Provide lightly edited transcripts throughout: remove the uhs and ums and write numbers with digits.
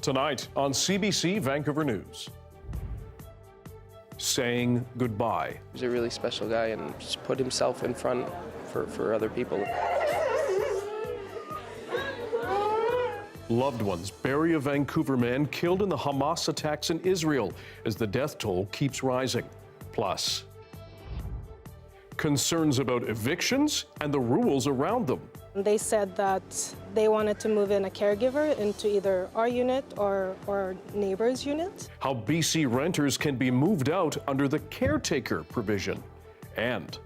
Tonight on CBC Vancouver News. Saying goodbye. He's a really special guy and just put himself in front for other people. Loved ones bury a Vancouver man killed in the Hamas attacks in Israel as the death toll keeps rising. Plus, concerns about evictions and the rules around them. They said that they wanted to move in a caregiver into either our unit or neighbor's unit. How BC renters can be moved out under the caretaker provision. And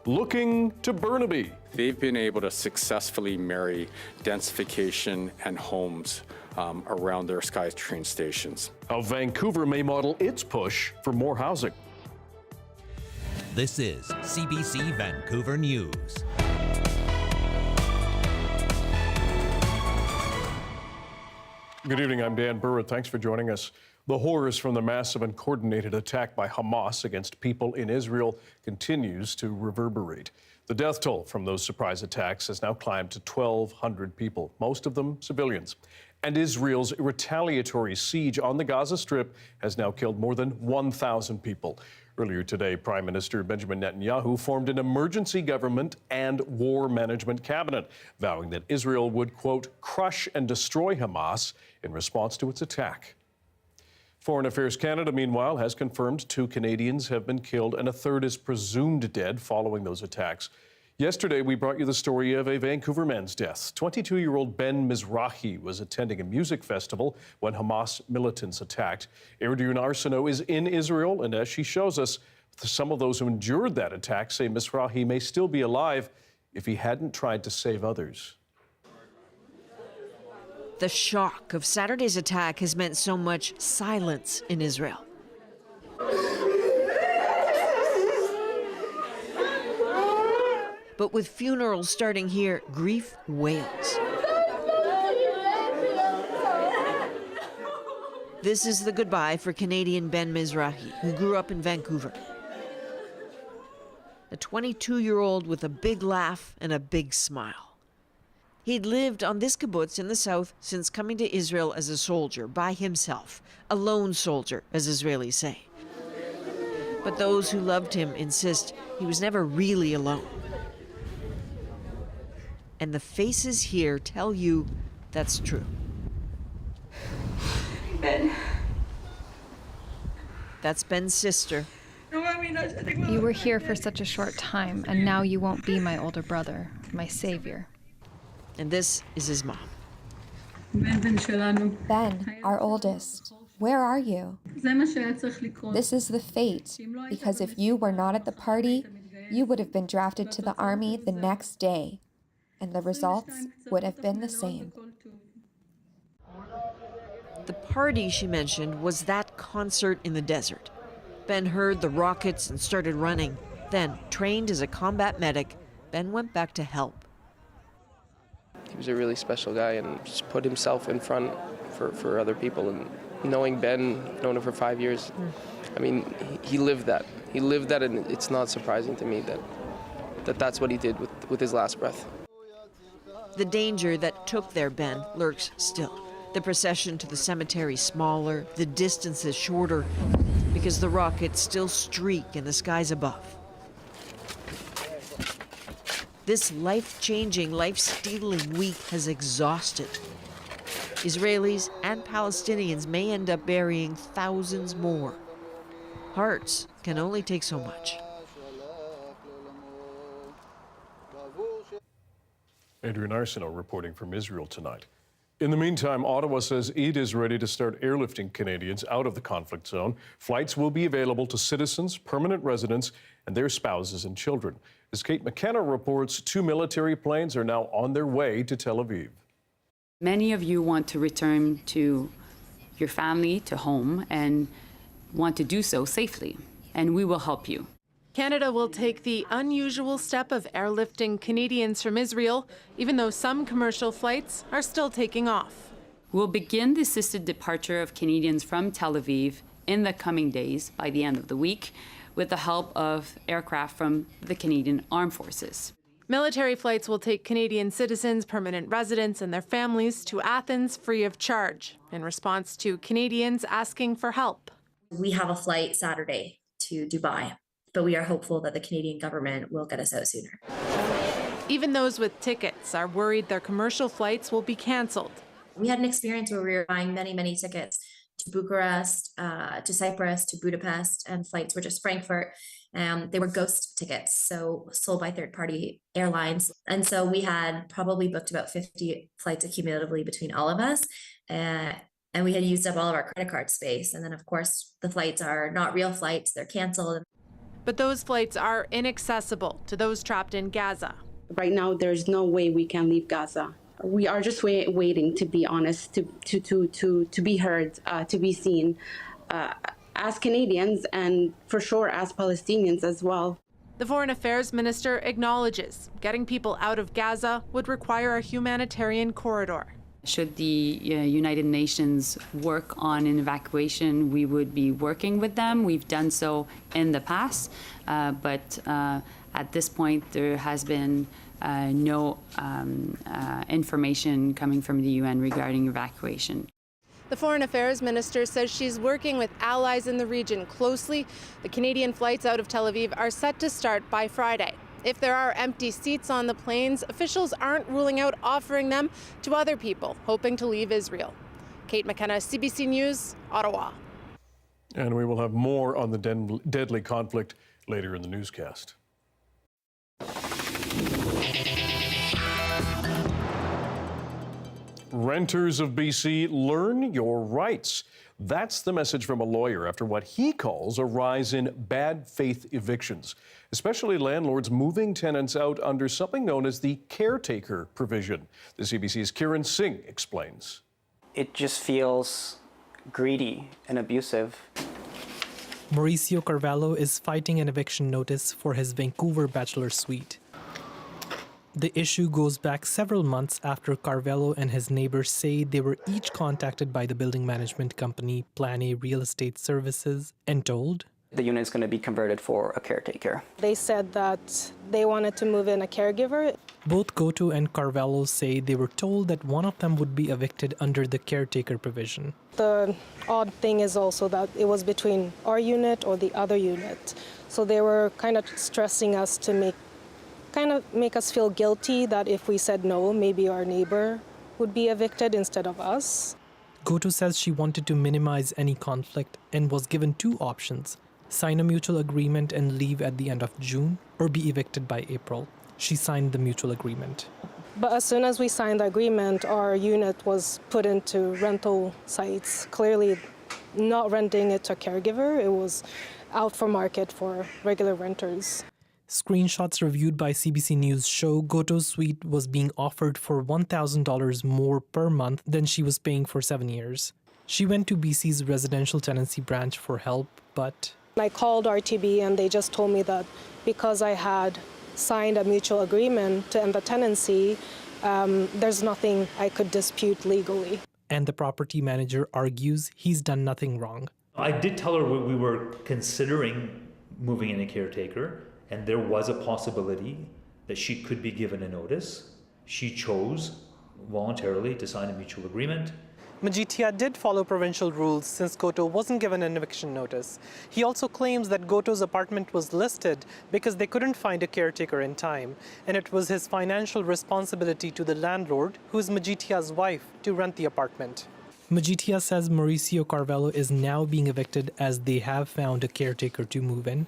looking to Burnaby. They've been able to successfully marry densification and homes around their SkyTrain stations. How Vancouver may model its push for more housing. This is CBC Vancouver News. Good evening, I'm Dan Burritt. Thanks for joining us. The horrors from the massive and coordinated attack by Hamas against people in Israel continues to reverberate. The death toll from those surprise attacks has now climbed to 1,200 people, most of them civilians. And Israel's retaliatory siege on the Gaza Strip has now killed more than 1,000 people. Earlier today, Prime Minister Benjamin Netanyahu formed an emergency government and war management cabinet, vowing that Israel would, quote, crush and destroy Hamas in response to its attack. Foreign Affairs Canada, meanwhile, has confirmed 2 Canadians have been killed and a third is presumed dead following those attacks. Yesterday, we brought you the story of a Vancouver man's death. 22-year-old Ben Mizrahi was attending a music festival when Hamas militants attacked. Erdune Arsenault is in Israel, and as she shows us, some of those who endured that attack say Mizrahi may still be alive if he hadn't tried to save others. The shock of Saturday's attack has meant so much silence in Israel. But with funerals starting here, grief wails. This is the goodbye for Canadian Ben Mizrahi, who grew up in Vancouver. A 22-year-old with a big laugh and a big smile. He'd lived on this kibbutz in the south since coming to Israel as a soldier by himself, a lone soldier, as Israelis say. But those who loved him insist he was never really alone. And the faces here tell you that's true. Ben. That's Ben's sister. You were here for such a short time, and now you won't be my older brother, my savior. And this is his mom. Ben, our oldest, where are you? This is the fate, because if you were not at the party, you would have been drafted to the army the next day, and the results would have been the same. The party she mentioned was that concert in the desert. Ben heard the rockets and started running. Then, trained as a combat medic, Ben went back to help. He was a really special guy and just put himself in front for other people. And knowing Ben, known him for 5 years, I mean, he lived that. He lived that, and it's not surprising to me that's what he did with his last breath. The danger that took their Ben lurks still. The procession to the cemetery smaller, the distances shorter, because the rockets still streak in the skies above. This life-changing, life-stealing week has exhausted. Israelis and Palestinians may end up burying thousands more. Hearts can only take so much. Adrian Arsenault reporting from Israel tonight. In the meantime, Ottawa says it is ready to start airlifting Canadians out of the conflict zone. Flights will be available to citizens, permanent residents, and their spouses and children. As Kate McKenna reports, 2 military planes are now on their way to Tel Aviv. Many of you want to return to your family, to home, and want to do so safely, and we will help you. Canada will take the unusual step of airlifting Canadians from Israel, even though some commercial flights are still taking off. We'll begin the assisted departure of Canadians from Tel Aviv in the coming days, by the end of the week, with the help of aircraft from the Canadian Armed Forces. Military flights will take Canadian citizens, permanent residents, and their families to Athens free of charge in response to Canadians asking for help. We have a flight Saturday to Dubai, but we are hopeful that the Canadian government will get us out sooner. Even those with tickets are worried their commercial flights will be canceled. We had an experience where we were buying many tickets to Bucharest, to Cyprus, to Budapest, and flights were just Frankfurt. They were ghost tickets, so sold by third-party airlines. And so we had probably booked about 50 flights accumulatively between all of us. And we had used up all of our credit card space. And then, of course, the flights are not real flights. They're canceled. But those flights are inaccessible to those trapped in Gaza. Right now, there's no way we can leave Gaza. We are just waiting, to be honest, to be heard, to be seen. As Canadians and for sure as Palestinians as well. The Foreign Affairs Minister acknowledges getting people out of Gaza would require a humanitarian corridor. Should the United Nations work on an evacuation, we would be working with them. We've done so in the past, but at this point there has been no information coming from the UN regarding evacuation. The Foreign Affairs Minister says she's working with allies in the region closely. The Canadian flights out of Tel Aviv are set to start by Friday. If there are empty seats on the planes, officials aren't ruling out offering them to other people hoping to leave Israel. Kate McKenna, CBC News, Ottawa. And we will have more on the deadly conflict later in the newscast. Renters of BC, learn your rights. That's the message from a lawyer after what he calls a rise in bad faith evictions, especially landlords moving tenants out under something known as the caretaker provision. The CBC's Kiran Singh explains. It just feels greedy and abusive. Mauricio Carvalho is fighting an eviction notice for his Vancouver bachelor suite. The issue goes back several months after Carvalho and his neighbors say they were each contacted by the building management company Plan A Real Estate Services and told the unit is going to be converted for a caretaker. They said that they wanted to move in a caregiver. Both Goto and Carvalho say they were told that one of them would be evicted under the caretaker provision. The odd thing is also that it was between our unit or the other unit. So they were kind of stressing us to make us feel guilty that if we said no, maybe our neighbor would be evicted instead of us. Goto says she wanted to minimize any conflict and was given two options: sign a mutual agreement and leave at the end of June, or be evicted by April. She signed the mutual agreement. But as soon as we signed the agreement, our unit was put into rental sites, clearly not renting it to a caregiver. It was out for market for regular renters. Screenshots reviewed by CBC News show Goto's suite was being offered for $1,000 more per month than she was paying for 7 years. She went to BC's residential tenancy branch for help, but I called RTB and they just told me that because I had signed a mutual agreement to end the tenancy, there's nothing I could dispute legally. And the property manager argues he's done nothing wrong. I did tell her we were considering moving in a caretaker, and there was a possibility that she could be given a notice. She chose voluntarily to sign a mutual agreement. Majitia did follow provincial rules since Goto wasn't given an eviction notice. He also claims that Goto's apartment was listed because they couldn't find a caretaker in time, and it was his financial responsibility to the landlord, who is Majitia's wife, to rent the apartment. Majitia says Mauricio Carvalho is now being evicted as they have found a caretaker to move in.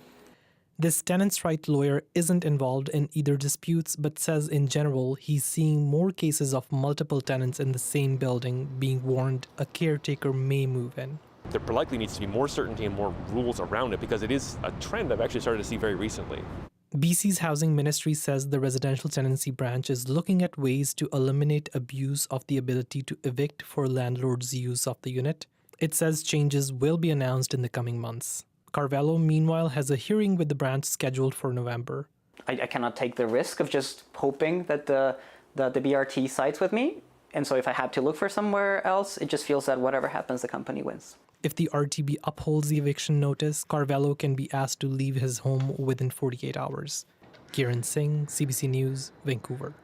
This tenants' right lawyer isn't involved in either disputes, but says in general he's seeing more cases of multiple tenants in the same building being warned a caretaker may move in. There likely needs to be more certainty and more rules around it because it is a trend I've actually started to see very recently. BC's Housing Ministry says the residential tenancy branch is looking at ways to eliminate abuse of the ability to evict for landlords' use of the unit. It says changes will be announced in the coming months. Carvalho, meanwhile, has a hearing with the branch scheduled for November. I cannot take the risk of just hoping that the BRT sides with me. And so if I have to look for somewhere else, it just feels that whatever happens, the company wins. If the RTB upholds the eviction notice, Carvalho can be asked to leave his home within 48 hours. Kiran Singh, CBC News, Vancouver.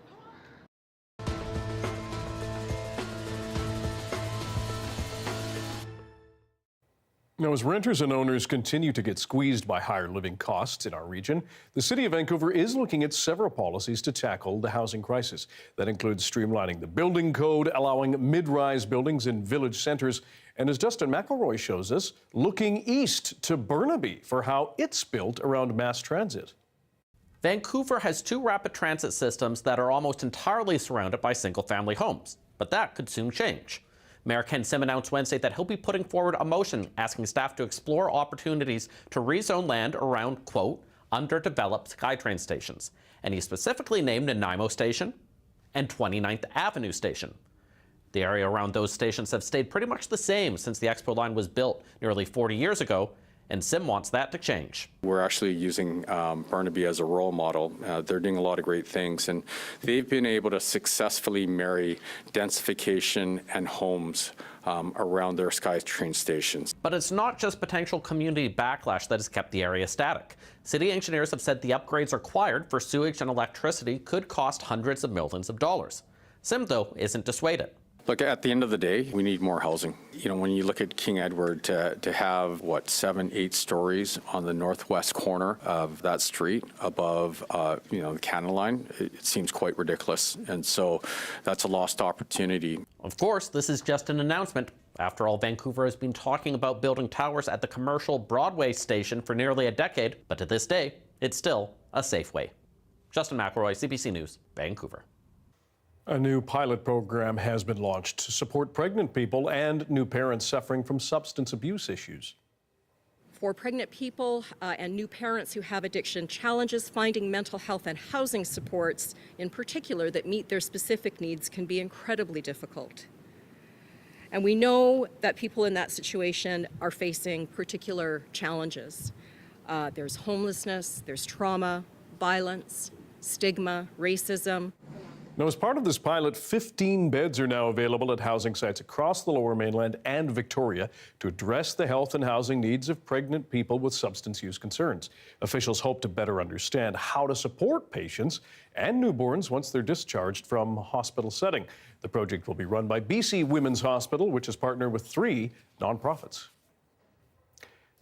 Now, as renters and owners continue to get squeezed by higher living costs in our region, the City of Vancouver is looking at several policies to tackle the housing crisis. That includes streamlining the building code, allowing mid-rise buildings in village centres, and as Justin McElroy shows us, looking east to Burnaby for how it's built around mass transit. Vancouver has 2 rapid transit systems that are almost entirely surrounded by single-family homes, but that could soon change. Mayor Ken Sim announced Wednesday that he'll be putting forward a motion asking staff to explore opportunities to rezone land around, quote, underdeveloped SkyTrain stations. And he specifically named Nanaimo Station and 29th Avenue Station. The area around those stations have stayed pretty much the same since the Expo line was built nearly 40 years ago, and Sim wants that to change. We're actually using Burnaby as a role model. They're doing a lot of great things, and they've been able to successfully marry densification and homes around their SkyTrain stations. But it's not just potential community backlash that has kept the area static. City engineers have said the upgrades required for sewage and electricity could cost hundreds of millions of dollars. Sim, though, isn't dissuaded. Look, at the end of the day, we need more housing. You know, when you look at King Edward, to have, 7, 8 stories on the northwest corner of that street above, the Canada line, it seems quite ridiculous. And so that's a lost opportunity. Of course, this is just an announcement. After all, Vancouver has been talking about building towers at the commercial Broadway station for nearly a decade, but to this day, it's still a safe way. Justin McElroy, CBC News, Vancouver. A new pilot program has been launched to support pregnant people and new parents suffering from substance abuse issues. For pregnant people and new parents who have addiction challenges, finding mental health and housing supports, in particular, that meet their specific needs can be incredibly difficult. And we know that people in that situation are facing particular challenges. There's homelessness, there's trauma, violence, stigma, racism. Now, as part of this pilot, 15 beds are now available at housing sites across the Lower Mainland and Victoria to address the health and housing needs of pregnant people with substance use concerns. Officials hope to better understand how to support patients and newborns once they're discharged from a hospital setting. The project will be run by BC Women's Hospital, which has partnered with 3 nonprofits.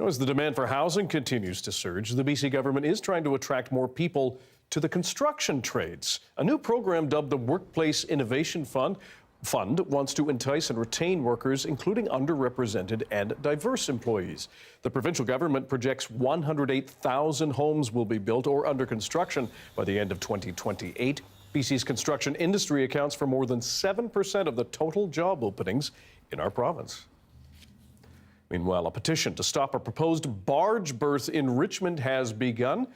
Now, as the demand for housing continues to surge, the BC government is trying to attract more people to the construction trades. A new program dubbed the Workplace Innovation Fund wants to entice and retain workers, including underrepresented and diverse employees. The provincial government projects 108,000 homes will be built or under construction by the end of 2028. BC's construction industry accounts for more than 7% of the total job openings in our province. Meanwhile, a petition to stop a proposed barge berth in Richmond has begun.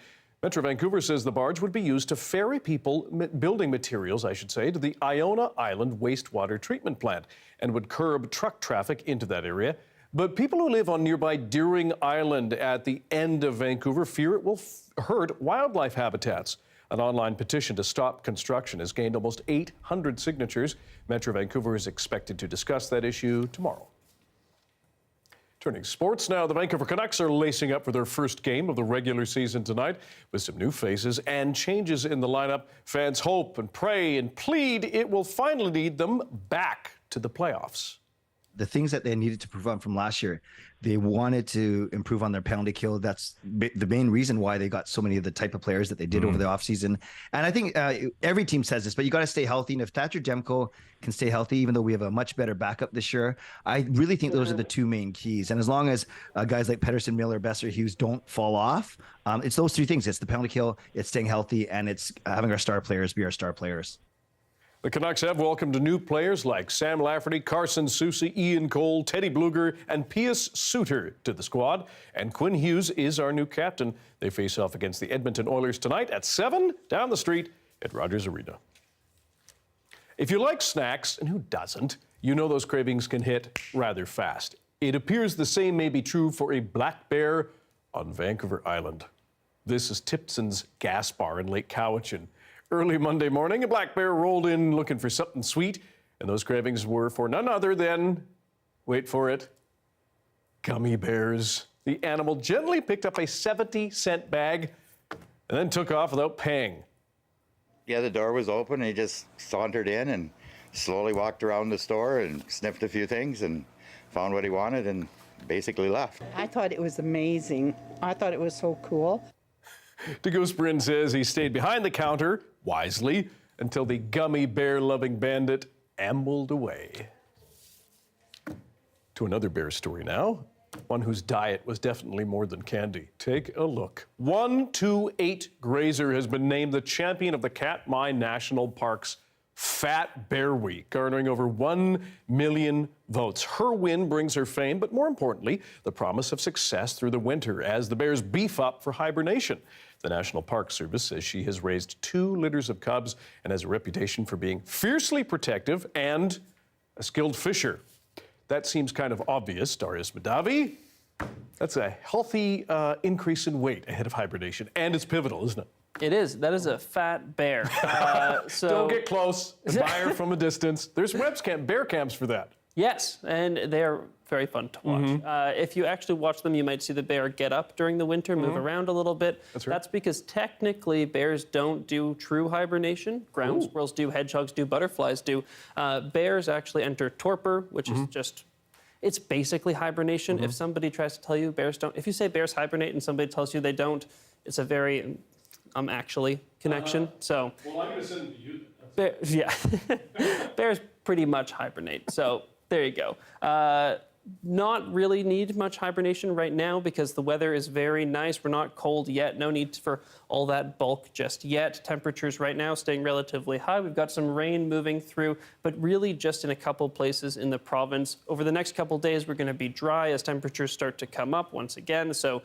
Metro Vancouver says the barge would be used to ferry building materials, to the Iona Island wastewater treatment plant and would curb truck traffic into that area. But people who live on nearby Deering Island at the end of Vancouver fear it will hurt wildlife habitats. An online petition to stop construction has gained almost 800 signatures. Metro Vancouver is expected to discuss that issue tomorrow. Turning to sports now, the Vancouver Canucks are lacing up for their first game of the regular season tonight with some new faces and changes in the lineup. Fans hope and pray and plead it will finally lead them back to the playoffs. The things that they needed to improve on from last year, they wanted to improve on their penalty kill. That's the main reason why they got so many of the type of players that they did over the offseason. And I think every team says this, but you got to stay healthy. And if Thatcher Demko can stay healthy, even though we have a much better backup this year, I really think those are the 2 main keys. And as long as guys like Pedersen, Miller, Besser, Hughes don't fall off, it's those 3 things. It's the penalty kill, it's staying healthy, and it's having our star players be our star players. The Canucks have welcomed new players like Sam Lafferty, Carson Soucy, Ian Cole, Teddy Bluger, and Pius Suter to the squad. And Quinn Hughes is our new captain. They face off against the Edmonton Oilers tonight at 7 down the street at Rogers Arena. If you like snacks, and who doesn't, you know those cravings can hit rather fast. It appears the same may be true for a black bear on Vancouver Island. This is Tipson's Gas Bar in Lake Cowichan. Early Monday morning, a black bear rolled in looking for something sweet, and those cravings were for none other than, wait for it, gummy bears. The animal gently picked up a 70-cent bag and then took off without paying. Yeah, the door was open and he just sauntered in and slowly walked around the store and sniffed a few things and found what he wanted and basically left. I thought it was amazing. I thought it was so cool. DeGoosebryn says he stayed behind the counter, wisely, until the gummy bear-loving bandit ambled away. To another bear story now, one whose diet was definitely more than candy. Take a look. 128 Grazer has been named the champion of the Katmai National Park's Fat Bear Week, garnering over 1 million votes. Her win brings her fame, but more importantly, the promise of success through the winter as the bears beef up for hibernation. The National Park Service says she has raised 2 litters of cubs and has a reputation for being fiercely protective and a skilled fisher. That seems kind of obvious, Darius Madavi. That's a healthy increase in weight ahead of hibernation, and it's pivotal, isn't it? It is. That is a fat bear. So don't get close. Admire from a distance. There's bear camps for that. Yes, and they're very fun to watch. If you actually watch them, you might see the bear get up during the winter, move around a little bit. That's right. That's because technically bears don't do true hibernation. Ground squirrels do, hedgehogs do, butterflies do. Bears actually enter torpor, which is just, it's basically hibernation. If somebody tries to tell you bears don't, if you say bears hibernate and somebody tells you they don't, it's a very actually connection. So, well, I'm going to send them to you. Bears pretty much hibernate. So there you go. Not really need much hibernation right now because the weather is very nice. We're not cold yet. No need for all that bulk just yet. Temperatures right now staying relatively high. We've got some rain moving through, but really just in a couple places in the province. Over the next couple days, we're going to be dry as temperatures start to come up once again. So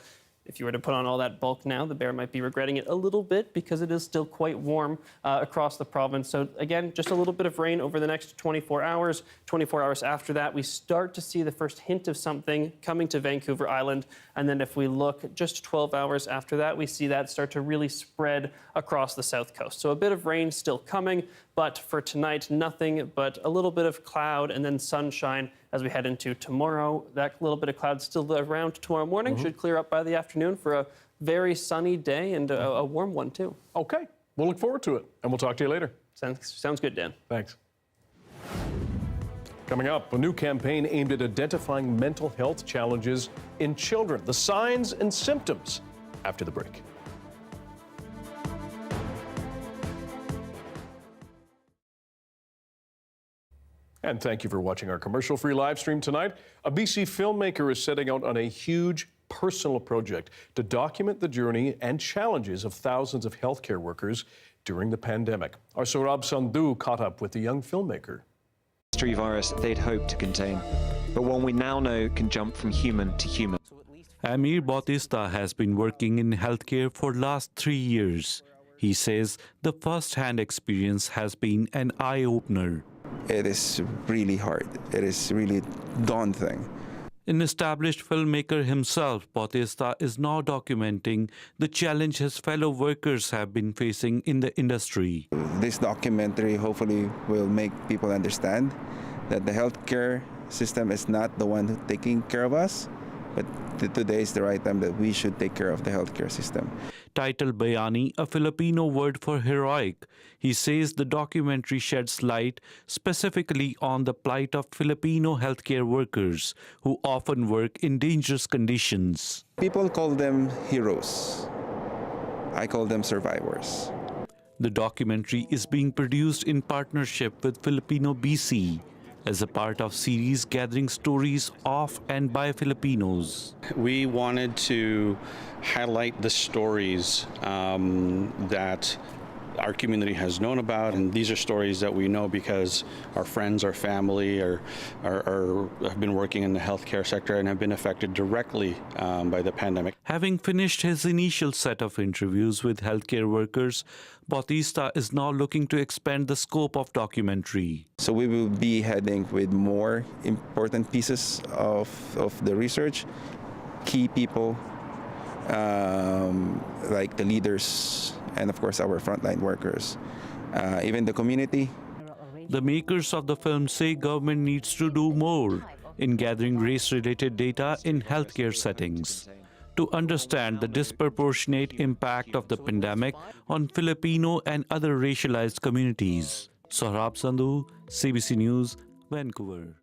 if you were to put on all that bulk now, the bear might be regretting it a little bit because it is still quite warm across the province. So again, just a little bit of rain over the next 24 hours. 24 hours after that, we start to see the first hint of something coming to Vancouver Island. And then if we look just 12 hours after that, we see that start to really spread across the south coast. So a bit of rain still coming, but for tonight, nothing but a little bit of cloud and then sunshine as we head into tomorrow. That little bit of cloud still around tomorrow morning. Should clear up by the afternoon for a very sunny day and a warm one, too. Okay. We'll look forward to it, and we'll talk to you later. Sounds good, Dan. Thanks. Coming up, a new campaign aimed at identifying mental health challenges in children, the signs and symptoms, after the break. And thank you for watching our commercial-free live stream tonight. A BC filmmaker is setting out on a huge personal project to document the journey and challenges of thousands of healthcare workers during the pandemic. Our Saurabh Sandhu caught up with the young filmmaker. Virus they'd hoped to contain, but one we now know can jump from human to human. Amir Bautista has been working in healthcare for last 3 years. He says the first-hand experience has been an eye-opener. It is really hard. It is really daunting. An established filmmaker himself, Bautista is now documenting the challenge his fellow workers have been facing in the industry. This documentary hopefully will make people understand that the healthcare system is not the one taking care of us, but today is the right time that we should take care of the healthcare system. Titled Bayani, a Filipino word for heroic, he says the documentary sheds light specifically on the plight of Filipino healthcare workers who often work in dangerous conditions. People call them heroes. I call them survivors. The documentary is being produced in partnership with Filipino BC as a part of series gathering stories of and by Filipinos. We wanted to highlight the stories that our community has known about, and these are stories that we know because our friends, our family have been working in the healthcare sector and have been affected directly by the pandemic. Having finished his initial set of interviews with healthcare workers, Bautista is now looking to expand the scope of documentary. So we will be heading with more important pieces of the research, key people, like the leaders, and of course our frontline workers, even the community. The makers of the film say government needs to do more in gathering race-related data in healthcare settings. to understand the disproportionate impact of the pandemic on Filipino and other racialized communities. Sohrab Sandhu, CBC News, Vancouver.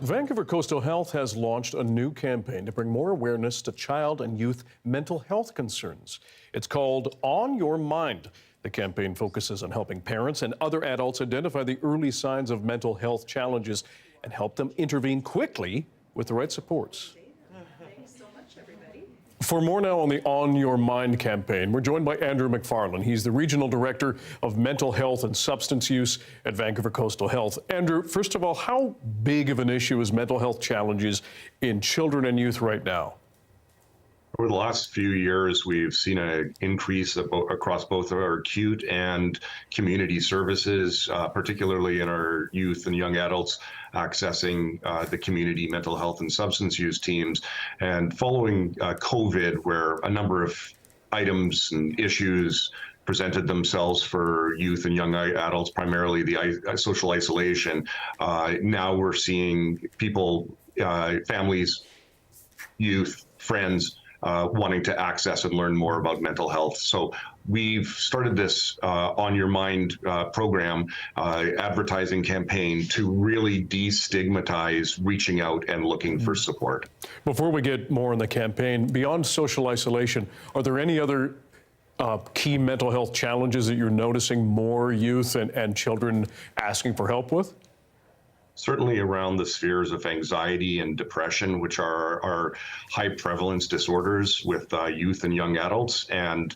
Vancouver Coastal Health has launched a new campaign to bring more awareness to child and youth mental health concerns. It's called On Your Mind. The campaign focuses on helping parents and other adults identify the early signs of mental health challenges and help them intervene quickly with the right supports. For more now on the On Your Mind campaign, we're joined by Andrew McFarlane. He's the Regional Director of Mental Health and Substance Use at Vancouver Coastal Health. Andrew, first of all, how big of an issue is mental health challenges in children and youth right now? Over the last few years, we've seen an increase across both our acute and community services, particularly in our youth and young adults accessing the community mental health and substance use teams. And following COVID, where a number of items and issues presented themselves for youth and young adults, primarily the social isolation, now we're seeing people, families, youth, friends, wanting to access and learn more about mental health. So we've started this On Your Mind program, advertising campaign to really destigmatize reaching out and looking for support. Before we get more on the campaign, beyond social isolation, are there any other key mental health challenges that you're noticing more youth and children asking for help with? Certainly around the spheres of anxiety and depression, which are high prevalence disorders with youth and young adults. And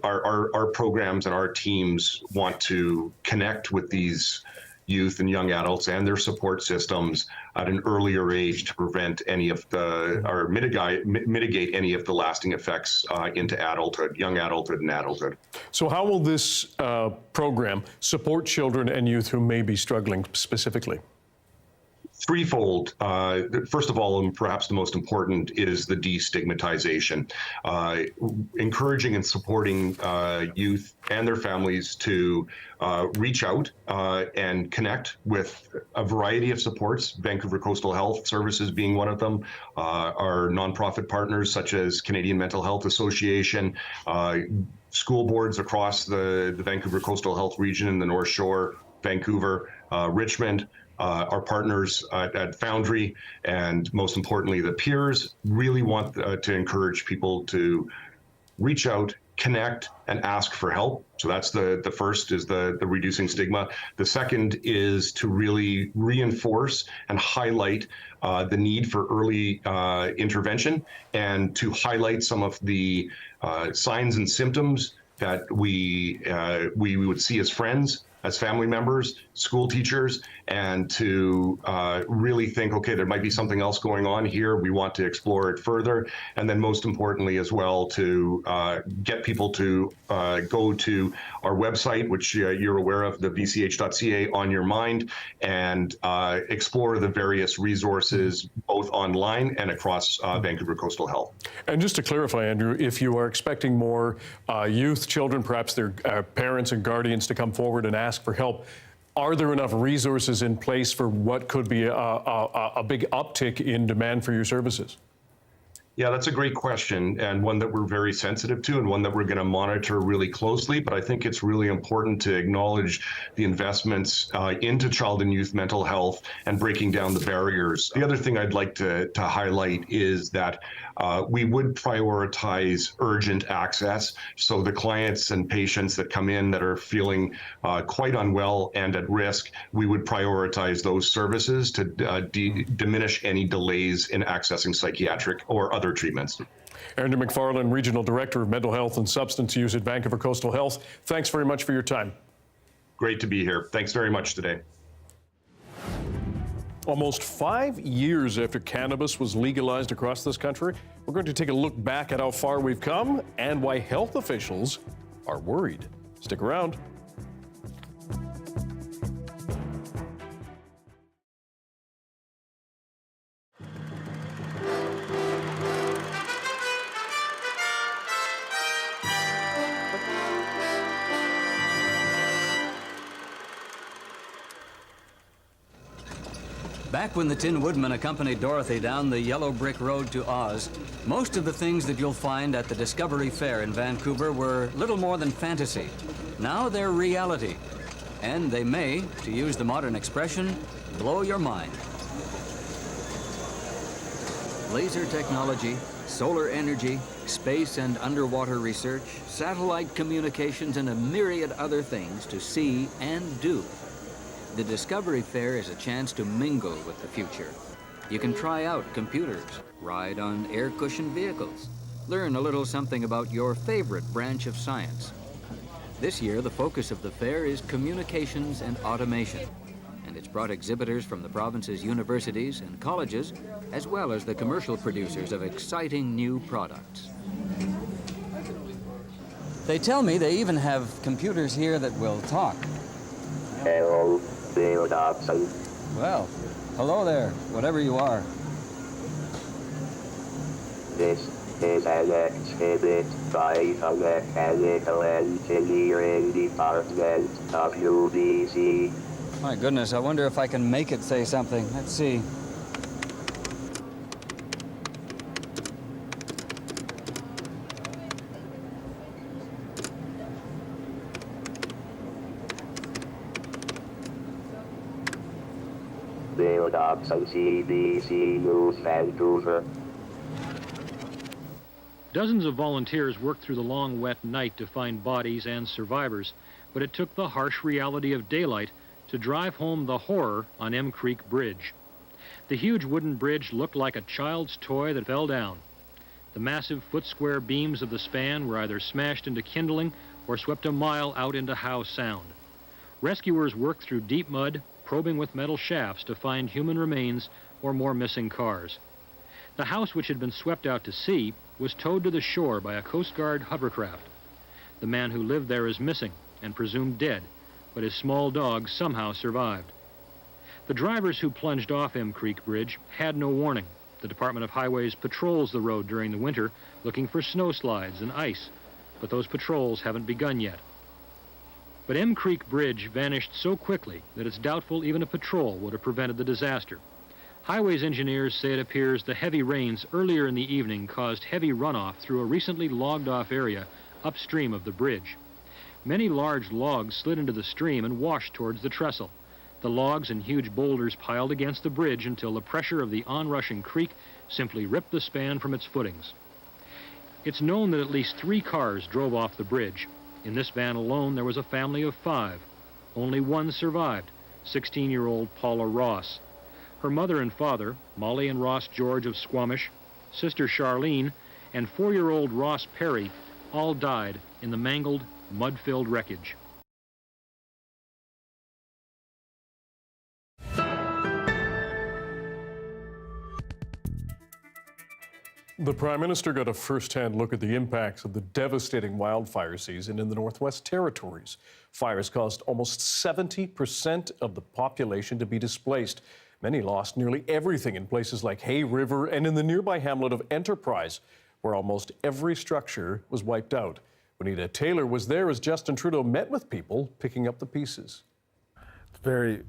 our programs and our teams want to connect with these youth and young adults and their support systems at an earlier age to prevent any of the, or mitigate any of the lasting effects into adulthood, young adulthood and adulthood. So how will this program support children and youth who may be struggling specifically? Threefold. First of all, and perhaps the most important, is the destigmatization. Encouraging and supporting youth and their families to reach out and connect with a variety of supports, Vancouver Coastal Health Services being one of them, our nonprofit partners such as Canadian Mental Health Association, school boards across the Vancouver Coastal Health region in the North Shore, Vancouver, Richmond, our partners at Foundry, and most importantly, the peers really want to encourage people to reach out, connect, and ask for help. So that's the first, is the reducing stigma. The second is to really reinforce and highlight the need for early intervention, and to highlight some of the signs and symptoms that we would see as friends, as family members, school teachers, and to really think, okay, there might be something else going on here. We want to explore it further. And then most importantly as well, to get people to go to our website, which you're aware of, the vch.ca, On Your Mind, and explore the various resources, both online and across Vancouver Coastal Health. And just to clarify, Andrew, if you are expecting more youth, children, perhaps their parents and guardians to come forward and ask for help, are there enough resources in place for what could be a big uptick in demand for your services? Yeah, that's a great question, and one that we're very sensitive to and one that we're going to monitor really closely. But I think it's really important to acknowledge the investments into child and youth mental health and breaking down the barriers. The other thing I'd like to highlight is that we would prioritize urgent access. So the clients and patients that come in that are feeling quite unwell and at risk, we would prioritize those services to diminish any delays in accessing psychiatric or other treatments. Andrew McFarland, Regional Director of Mental Health and Substance Use at Vancouver Coastal Health. Thanks very much for your time. Great to be here. Thanks very much today. Almost 5 years after cannabis was legalized across this country, we're going to take a look back at how far we've come and why health officials are worried. Stick around. Back when the Tin Woodman accompanied Dorothy down the yellow brick road to Oz, most of the things that you'll find at the Discovery Fair in Vancouver were little more than fantasy. Now they're reality, and they may, to use the modern expression, blow your mind. Laser technology, solar energy, space and underwater research, satellite communications, and a myriad other things to see and do. The Discovery Fair is a chance to mingle with the future. You can try out computers, ride on air-cushioned vehicles, learn a little something about your favorite branch of science. This year, the focus of the fair is communications and automation, and it's brought exhibitors from the province's universities and colleges, as well as the commercial producers of exciting new products. They tell me they even have computers here that will talk. Hello. Well, hello there, whatever you are. This is an exhibit by the Mechanical Engineering Department of UBC. My goodness, I wonder if I can make it say something. Let's see. Build up some CBC News Vancouver. Dozens of volunteers worked through the long, wet night to find bodies and survivors, but it took the harsh reality of daylight to drive home the horror on M Creek Bridge. The huge wooden bridge looked like a child's toy that fell down. The massive foot-square beams of the span were either smashed into kindling or swept a mile out into Howe Sound. Rescuers worked through deep mud, probing with metal shafts to find human remains or more missing cars. The house, which had been swept out to sea, was towed to the shore by a Coast Guard hovercraft. The man who lived there is missing and presumed dead, but his small dog somehow survived. The drivers who plunged off M Creek Bridge had no warning. The Department of Highways patrols the road during the winter looking for snowslides and ice, but those patrols haven't begun yet. But M Creek Bridge vanished so quickly that it's doubtful even a patrol would have prevented the disaster. Highways engineers say it appears the heavy rains earlier in the evening caused heavy runoff through a recently logged-off area upstream of the bridge. Many large logs slid into the stream and washed towards the trestle. The logs and huge boulders piled against the bridge until the pressure of the onrushing creek simply ripped the span from its footings. It's known that at least 3 cars drove off the bridge. In this van alone, there was a family of 5. Only one survived, 16-year-old Paula Ross. Her mother and father, Molly and Ross George of Squamish, sister Charlene, and 4-year-old Ross Perry all died in the mangled, mud-filled wreckage. The Prime Minister got a first-hand look at the impacts of the devastating wildfire season in the Northwest Territories. Fires caused almost 70% of the population to be displaced. Many lost nearly everything in places like Hay River and in the nearby hamlet of Enterprise, where almost every structure was wiped out. Bonita Taylor was there as Justin Trudeau met with people picking up the pieces. It's very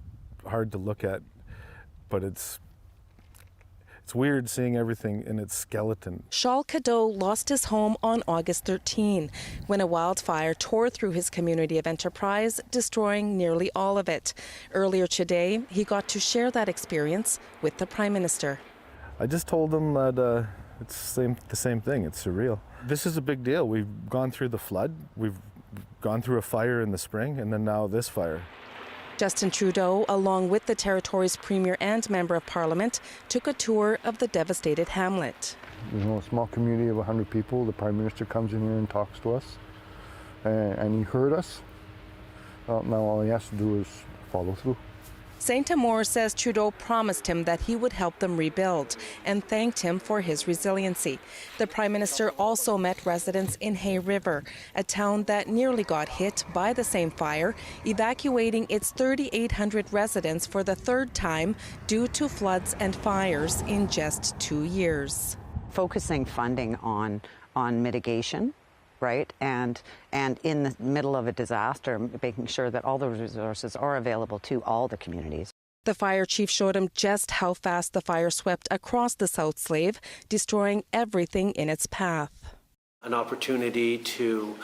hard to look at, but it's It's weird seeing everything in its skeleton. Shaul Cadeau lost his home on August 13 when a wildfire tore through his community of Enterprise, destroying nearly all of it. Earlier today, he got to share that experience with the Prime Minister. I just told him that it's the same thing. It's surreal. This is a big deal. We've gone through the flood, we've gone through a fire in the spring, and then now this fire. Justin Trudeau, along with the territory's premier and member of parliament, took a tour of the devastated hamlet. You know, a small community of 100 people. The Prime Minister comes in here and talks to us, and he heard us. Now all he has to do is follow through. St. Amour says Trudeau promised him that he would help them rebuild and thanked him for his resiliency. The Prime Minister also met residents in Hay River, a town that nearly got hit by the same fire, evacuating its 3,800 residents for the third time due to floods and fires in just 2 years. Focusing funding on mitigation, right, and in the middle of a disaster, making sure that all those resources are available to all the communities. The fire chief showed him just how fast the fire swept across the South Slave, destroying everything in its path. An opportunity to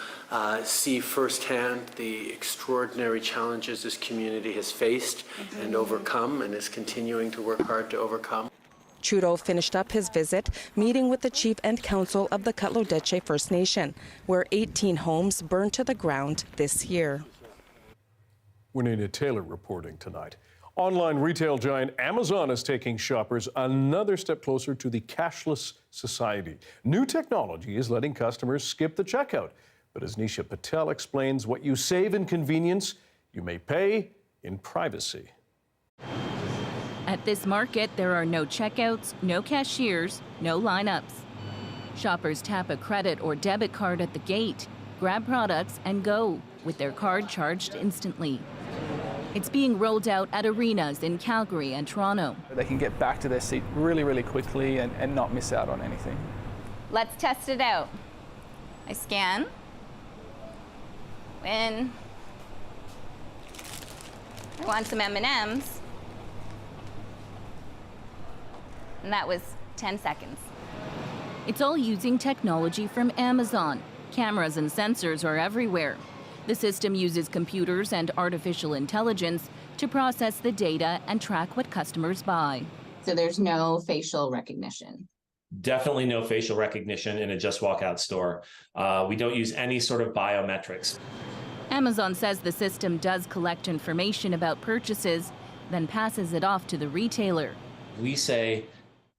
see firsthand the extraordinary challenges this community has faced and overcome and is continuing to work hard to overcome. Trudeau finished up his visit, meeting with the chief and council of the Cutlo-Deche First Nation, where 18 homes burned to the ground this year. Winnie Taylor reporting tonight. Online retail giant Amazon is taking shoppers another step closer to the cashless society. New technology is letting customers skip the checkout. But as Nisha Patel explains, what you save in convenience, you may pay in privacy. At this market, there are no checkouts, no cashiers, no lineups. Shoppers tap a credit or debit card at the gate, grab products, and go, with their card charged instantly. It's being rolled out at arenas in Calgary and Toronto. They can get back to their seat really, really quickly and not miss out on anything. Let's test it out. I scan. Win. I want some M&Ms. And that was 10 seconds. It's all using technology from Amazon. Cameras and sensors are everywhere. The system uses computers and artificial intelligence to process the data and track what customers buy. So there's no facial recognition. Definitely no facial recognition in a Just Walk Out store. We don't use any sort of biometrics. Amazon says the system does collect information about purchases, then passes it off to the retailer. We say,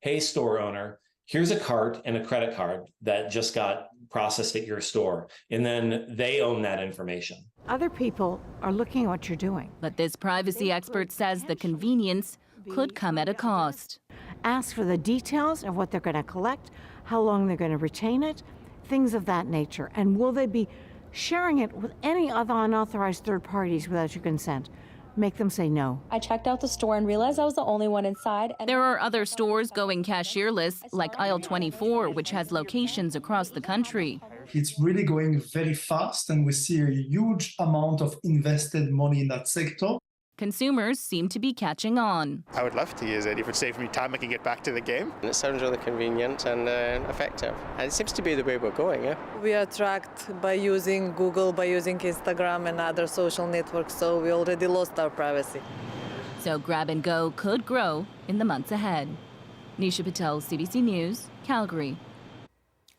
hey, store owner, here's a cart and a credit card that just got processed at your store. And then they own that information. Other people are looking at what you're doing. But this privacy expert says the convenience could come at a cost. Ask for the details of what they're going to collect, how long they're going to retain it, things of that nature. And will they be sharing it with any other unauthorized third parties without your consent? Make them say no. I checked out the store and realized I was the only one inside. There are other stores going cashierless, like Aisle 24, which has locations across the country. It's really going very fast, and we see a huge amount of invested money in that sector. Consumers seem to be catching on. I would love to use it. If it saves me time, I can get back to the game. It sounds really convenient and effective. And it seems to be the way we're going, yeah? We are tracked by using Google, by using Instagram and other social networks, so we already lost our privacy. So grab and go could grow in the months ahead. Nisha Patel, CBC News, Calgary.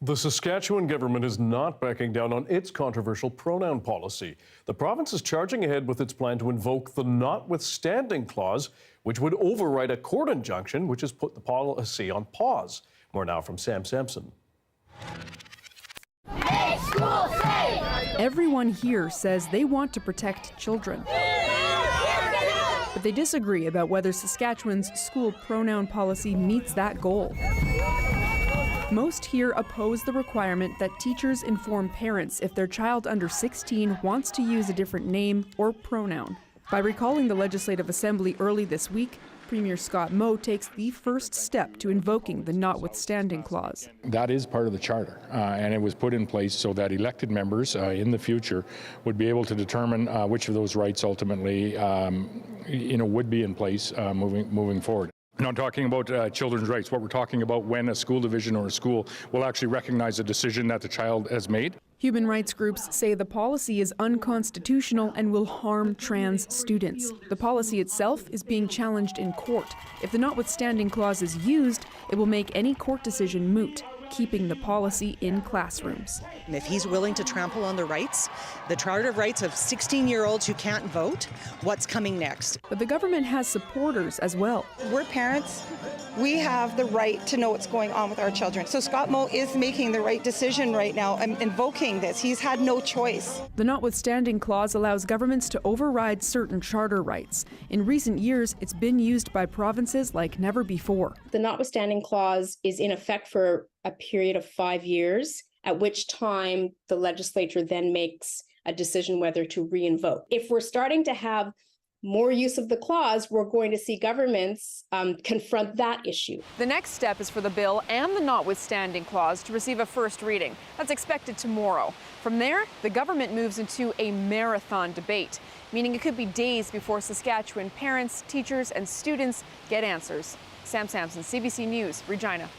The Saskatchewan government is not backing down on its controversial pronoun policy. The province is charging ahead with its plan to invoke the notwithstanding clause, which would override a court injunction which has put the policy on pause. More now from Sam Sampson. Make school safe! Everyone here says they want to protect children. But they disagree about whether Saskatchewan's school pronoun policy meets that goal. Most here oppose the requirement that teachers inform parents if their child under 16 wants to use a different name or pronoun. By recalling the Legislative Assembly early this week, Premier Scott Moe takes the first step to invoking the notwithstanding clause. That is part of the charter, and it was put in place so that elected members in the future would be able to determine which of those rights ultimately would be in place moving forward. I'm not talking about children's rights. What we're talking about when a school division or a school will actually recognize a decision that the child has made. Human rights groups say the policy is unconstitutional and will harm trans students. The policy itself is being challenged in court. If the notwithstanding clause is used, it will make any court decision moot, keeping the policy in classrooms. If he's willing to trample on the rights, the Charter of Rights of 16-year-olds who can't vote, what's coming next? But the government has supporters as well. We're parents. We have the right to know what's going on with our children. So Scott Moe is making the right decision right now and invoking this. He's had no choice. The notwithstanding clause allows governments to override certain charter rights. In recent years, it's been used by provinces like never before. The notwithstanding clause is in effect for a period of 5 years, at which time the legislature then makes a decision whether to re-invoke. If we're starting to have more use of the clause, we're going to see governments confront that issue. The next step is for the bill and the notwithstanding clause to receive a first reading. That's expected tomorrow. From there, the government moves into a marathon debate, meaning it could be days before Saskatchewan parents, teachers, and students get answers. Sam Sampson, CBC News, Regina.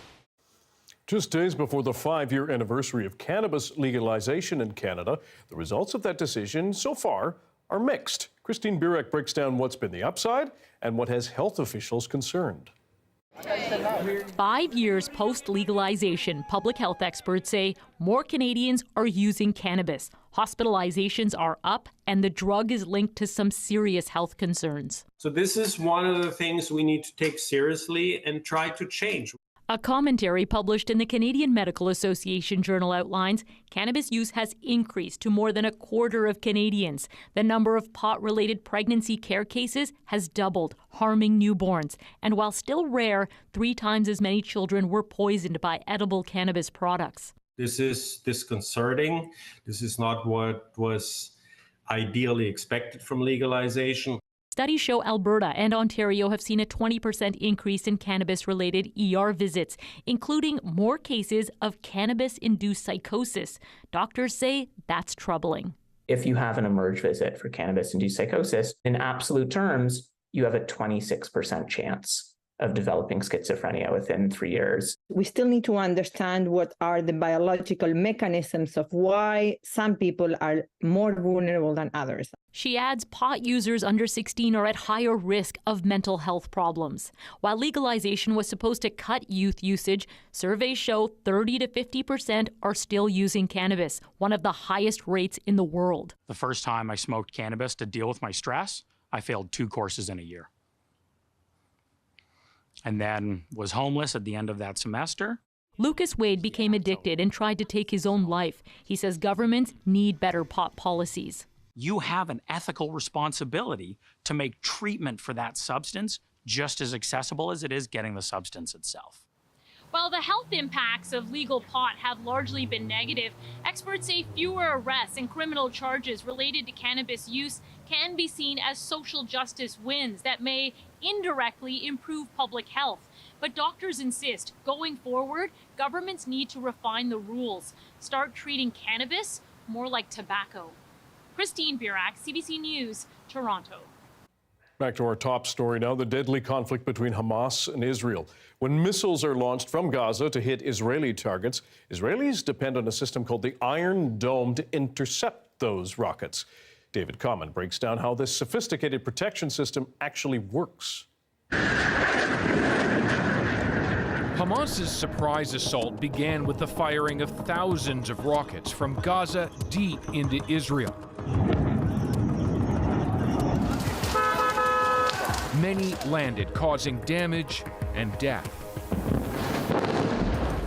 Just days before the 5-year anniversary of cannabis legalization in Canada, the results of that decision so far are mixed. Christine Burek breaks down what's been the upside and what has health officials concerned. 5 years post-legalization, public health experts say more Canadians are using cannabis. Hospitalizations are up, and the drug is linked to some serious health concerns. So this is one of the things we need to take seriously and try to change. A commentary published in the Canadian Medical Association journal outlines cannabis use has increased to more than a quarter of Canadians. The number of pot-related pregnancy care cases has doubled, harming newborns. And while still rare, 3 times as many children were poisoned by edible cannabis products. This is disconcerting. This is not what was ideally expected from legalization. Studies show Alberta and Ontario have seen a 20% increase in cannabis-related ER visits, including more cases of cannabis-induced psychosis. Doctors say that's troubling. If you have an emerge visit for cannabis-induced psychosis, in absolute terms, you have a 26% chance of developing schizophrenia within 3 years. We still need to understand what are the biological mechanisms of why some people are more vulnerable than others. She adds pot users under 16 are at higher risk of mental health problems. While legalization was supposed to cut youth usage, surveys show 30 to 50% are still using cannabis, one of the highest rates in the world. The first time I smoked cannabis to deal with my stress, I failed 2 courses in a year. And then was homeless at the end of that semester. Lucas Wade became addicted and tried to take his own life. He says governments need better pot policies. You have an ethical responsibility to make treatment for that substance just as accessible as it is getting the substance itself. While the health impacts of legal pot have largely been negative, experts say fewer arrests and criminal charges related to cannabis use can be seen as social justice wins that may indirectly improve public health. But doctors insist, going forward, governments need to refine the rules, start treating cannabis more like tobacco. Christine Burek, CBC News, Toronto. Back to our top story now, the deadly conflict between Hamas and Israel. When missiles are launched from Gaza to hit Israeli targets, Israelis depend on a system called the Iron Dome to intercept those rockets. David Common breaks down how this sophisticated protection system actually works. Hamas's surprise assault began with the firing of thousands of rockets from Gaza deep into Israel. Many landed, causing damage and death.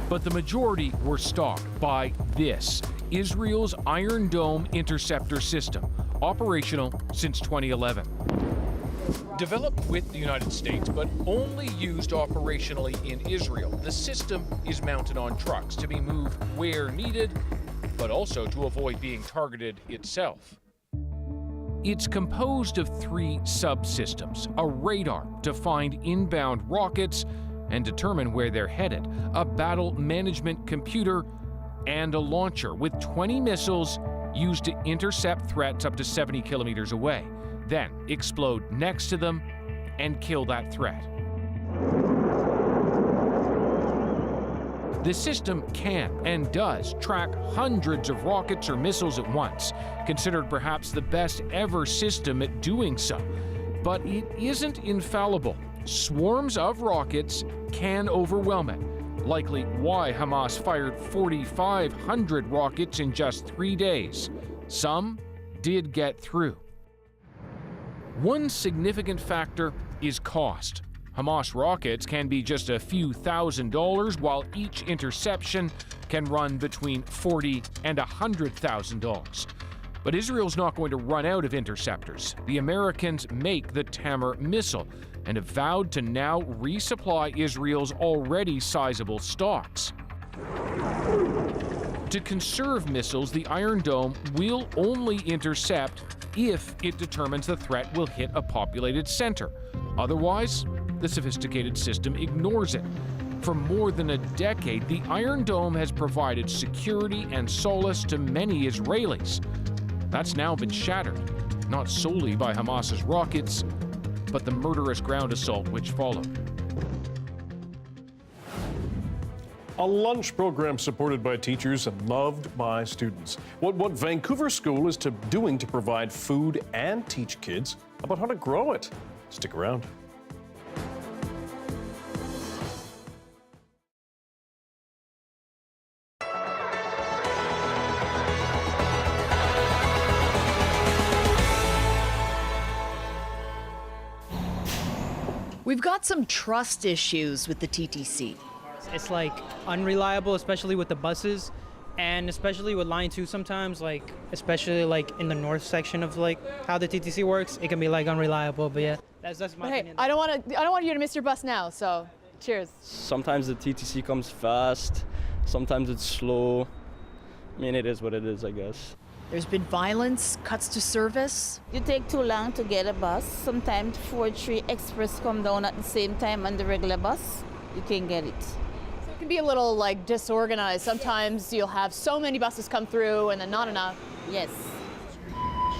But the majority were stopped by this, Israel's Iron Dome interceptor system, operational since 2011. Developed with the United States, but only used operationally in Israel, the system is mounted on trucks to be moved where needed, but also to avoid being targeted itself. It's composed of 3 subsystems: a radar to find inbound rockets and determine where they're headed, a battle management computer, and a launcher with 20 missiles used to intercept threats up to 70 kilometers away, then explode next to them and kill that threat. The system can and does track hundreds of rockets or missiles at once, considered perhaps the best ever system at doing so. But it isn't infallible. Swarms of rockets can overwhelm it, likely why Hamas fired 4,500 rockets in just 3 days. Some did get through. One significant factor is cost. Hamas rockets can be just a few $1,000s, while each interception can run between $40,000 and $100,000. But Israel's not going to run out of interceptors. The Americans make the Tamar missile and have vowed to now resupply Israel's already sizable stocks. To conserve missiles, the Iron Dome will only intercept if it determines the threat will hit a populated center. Otherwise, the sophisticated system ignores it. For more than a decade, the Iron Dome has provided security and solace to many Israelis. That's now been shattered, not solely by Hamas's rockets, but the murderous ground assault which followed. A lunch program supported by teachers and loved by students. What Vancouver School is doing to provide food and teach kids about how to grow it. Stick around. We've got some trust issues with the TTC. It's like unreliable, especially with the buses, and especially with Line 2 sometimes, like especially like in the north section of like how the TTC works, it can be like unreliable. But yeah, that's my opinion. I don't want you to miss your bus now. So, cheers. Sometimes the TTC comes fast, sometimes it's slow. I mean, it is what it is, I guess. There's been violence, cuts to service. You take too long to get a bus. Sometimes 4-3 Express come down at the same time on the regular bus. You can get it. So it can be a little like disorganized. Sometimes you'll have so many buses come through and then not enough. Yes.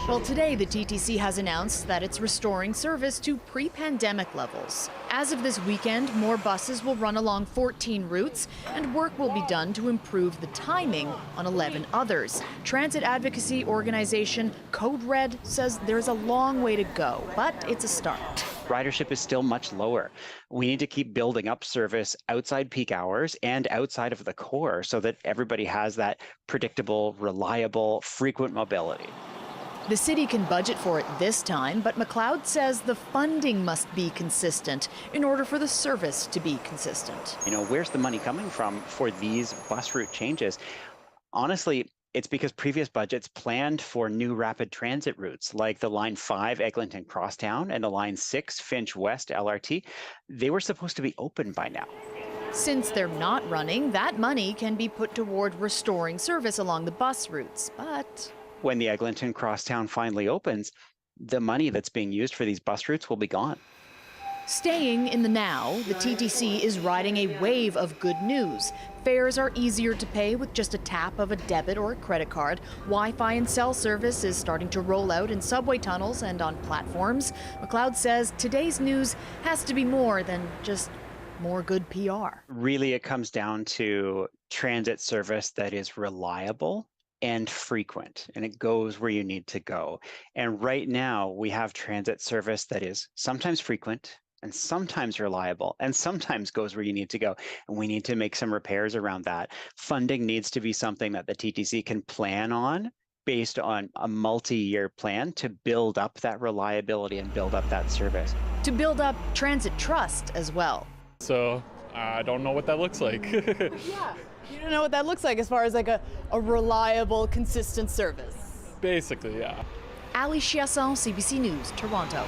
Well, today the TTC has announced that it's restoring service to pre-pandemic levels. As of this weekend, more buses will run along 14 routes, and work will be done to improve the timing on 11 others. Transit advocacy organization Code Red says there's a long way to go, but it's a start. Ridership is still much lower. We need to keep building up service outside peak hours and outside of the core so that everybody has that predictable, reliable, frequent mobility. The city can budget for it this time, but McLeod says the funding must be consistent in order for the service to be consistent. You know, where's the money coming from for these bus route changes? Honestly, it's because previous budgets planned for new rapid transit routes like the Line 5 Eglinton Crosstown and the Line 6 Finch West LRT. They were supposed to be open by now. Since they're not running, that money can be put toward restoring service along the bus routes, but when the Eglinton Crosstown finally opens, the money that's being used for these bus routes will be gone. Staying in the now, the TTC is riding a wave of good news. Fares are easier to pay with just a tap of a debit or a credit card. Wi-Fi and cell service is starting to roll out in subway tunnels and on platforms. McLeod says today's news has to be more than just more good PR. Really, it comes down to transit service that is reliable and frequent, and it goes where you need to go. And right now we have transit service that is sometimes frequent and sometimes reliable and sometimes goes where you need to go. And we need to make some repairs around that. Funding needs to be something that the TTC can plan on based on a multi-year plan to build up that reliability and build up that service. To build up transit trust as well. So I don't know what that looks like. Yeah. You don't know what that looks like as far as like a reliable, consistent service. Basically, yeah. Ali Chiasson, CBC News, Toronto.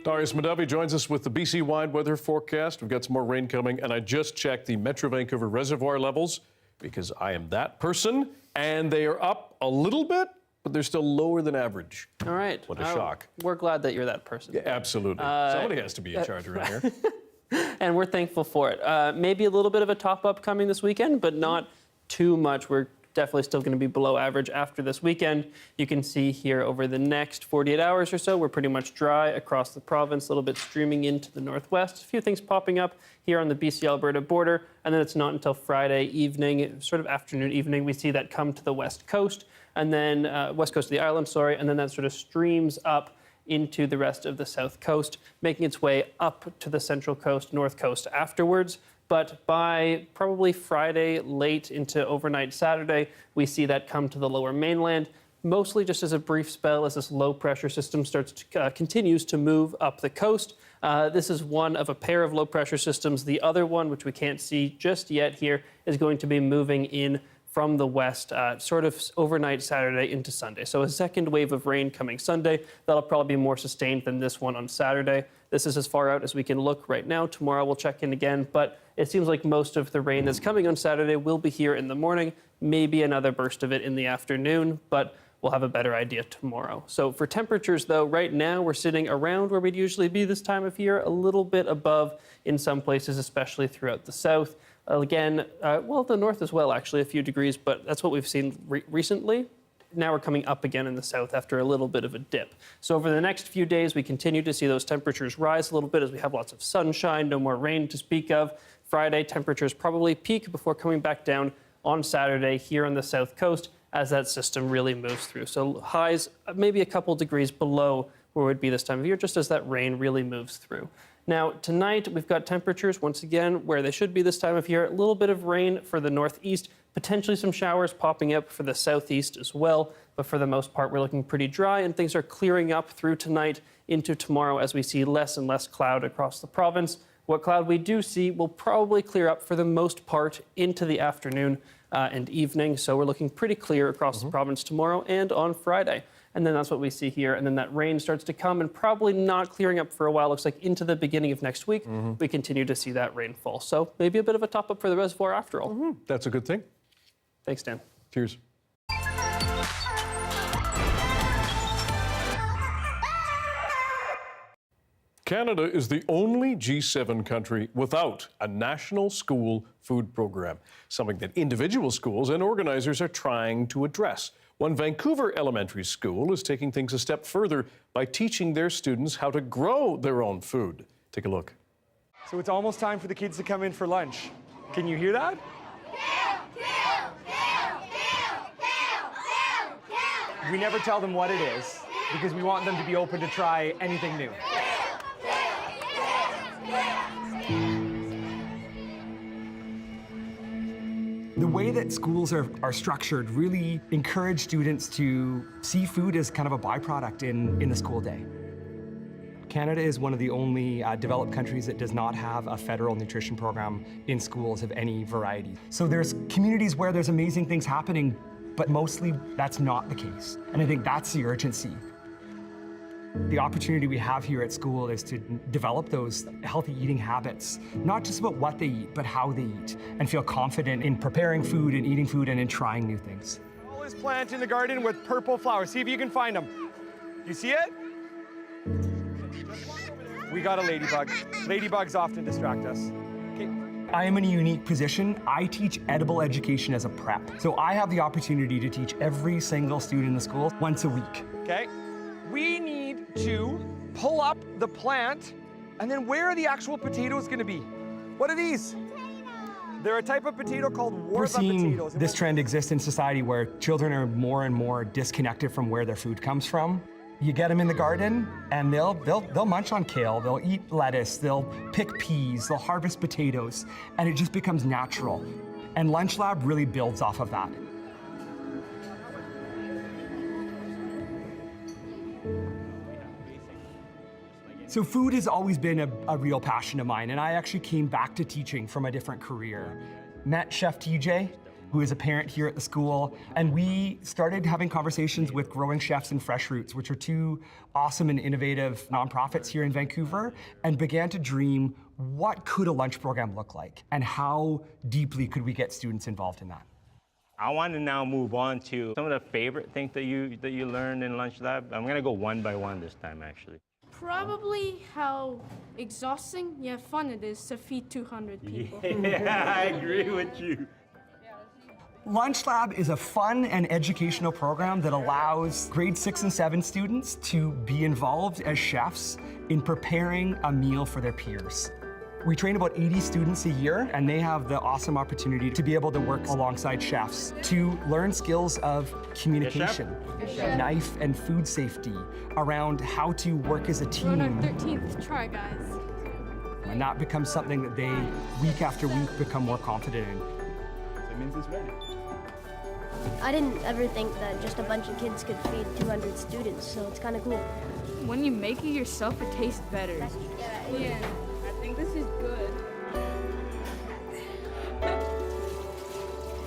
Arias Madavi joins us with the BC-wide weather forecast. We've got some more rain coming, and I just checked the Metro Vancouver reservoir levels because I am that person, and they are up a little bit, but they're still lower than average. All right. What a shock. We're glad that you're that person. Yeah, absolutely. Somebody has to be in charge around here. And we're thankful for it. Maybe a little bit of a top-up coming this weekend, but not too much. We're definitely still going to be below average after this weekend. You can see here over the next 48 hours or so, we're pretty much dry across the province, a little bit streaming into the northwest. A few things popping up here on the BC-Alberta border, and then it's not until Friday evening, sort of afternoon, evening, we see that come to the west coast, and then west coast of the island, and then that sort of streams up into the rest of the south coast, making its way up to the central coast, north coast afterwards. But by probably Friday, late into overnight Saturday, we see that come to the lower mainland, mostly just as a brief spell as this low pressure system continues to move up the coast. This is one of a pair of low pressure systems. The other one, which we can't see just yet here, is going to be moving in from the west, sort of overnight Saturday into Sunday. So a second wave of rain coming Sunday. That'll probably be more sustained than this one on Saturday. This is as far out as we can look right now. Tomorrow we'll check in again, but it seems like most of the rain that's coming on Saturday will be here in the morning, maybe another burst of it in the afternoon, but we'll have a better idea tomorrow. So for temperatures, though, right now we're sitting around where we'd usually be this time of year, a little bit above in some places, especially throughout the south. Again, well, the north as well, actually, a few degrees, but that's what we've seen recently. Now we're coming up again in the south after a little bit of a dip. So over the next few days, we continue to see those temperatures rise a little bit as we have lots of sunshine, no more rain to speak of. Friday, temperatures probably peak before coming back down on Saturday here on the south coast as that system really moves through. So highs maybe a couple degrees below where it would be this time of year, just as that rain really moves through. Now, tonight, we've got temperatures, once again, where they should be this time of year. A little bit of rain for the northeast, potentially some showers popping up for the southeast as well. But for the most part, we're looking pretty dry, and things are clearing up through tonight into tomorrow as we see less and less cloud across the province. What cloud we do see will probably clear up for the most part into the afternoon and evening. So we're looking pretty clear across the province tomorrow and on Friday. And then that's what we see here. And then that rain starts to come and probably not clearing up for a while. Looks like into the beginning of next week, we continue to see that rainfall. So maybe a bit of a top up for the reservoir after all. That's a good thing. Thanks, Dan. Cheers. Canada is the only G7 country without a national school food program, something that individual schools and organizers are trying to address. One Vancouver elementary school is taking things a step further by teaching their students how to grow their own food. Take a look. So it's almost time for the kids to come in for lunch. Can you hear that? We never tell them what it is because we want them to be open to try anything new. The way that schools are structured really encourage students to see food as kind of a byproduct in the school day. Canada is one of the only developed countries that does not have a federal nutrition program in schools of any variety. So there's communities where there's amazing things happening, but mostly that's not the case. And I think that's the urgency. The opportunity we have here at school is to develop those healthy eating habits, not just about what they eat, but how they eat, and feel confident in preparing food and eating food and in trying new things. All this plant in the garden with purple flowers. See if you can find them. You see it? We got a ladybug. Ladybugs often distract us. Okay. I am in a unique position. I teach edible education as a prep. So I have the opportunity to teach every single student in the school once a week. Okay. We need to pull up the plant, and then where are the actual potatoes going to be? What are these? They're a type of potato called warba potatoes. We're seeing this trend exist in society where children are more and more disconnected from where their food comes from. You get them in the garden, and they'll munch on kale, they'll eat lettuce, they'll pick peas, they'll harvest potatoes, and it just becomes natural. And Lunch Lab really builds off of that. So food has always been a real passion of mine, and I actually came back to teaching from a different career. Met Chef TJ, who is a parent here at the school. And we started having conversations with Growing Chefs and Fresh Roots, which are two awesome and innovative nonprofits here in Vancouver, and began to dream, what could a lunch program look like? And how deeply could we get students involved in that? I want to now move on to some of the favorite things that you learned in Lunch Lab. I'm going to go one by one this time, actually. Probably how exhausting yet fun it is to feed 200 people. Yeah, I agree with you. Lunch Lab is a fun and educational program that allows grade 6 and 7 students to be involved as chefs in preparing a meal for their peers. We train about 80 students a year, and they have the awesome opportunity to be able to work alongside chefs to learn skills of communication, knife and food safety, around how to work as a team. We're on our 13th try, guys. And that becomes something that they, week after week, become more confident in. That means it's ready. I didn't ever think that just a bunch of kids could feed 200 students, so it's kind of cool. When you make it yourself, it tastes better. Yeah. I think this is good.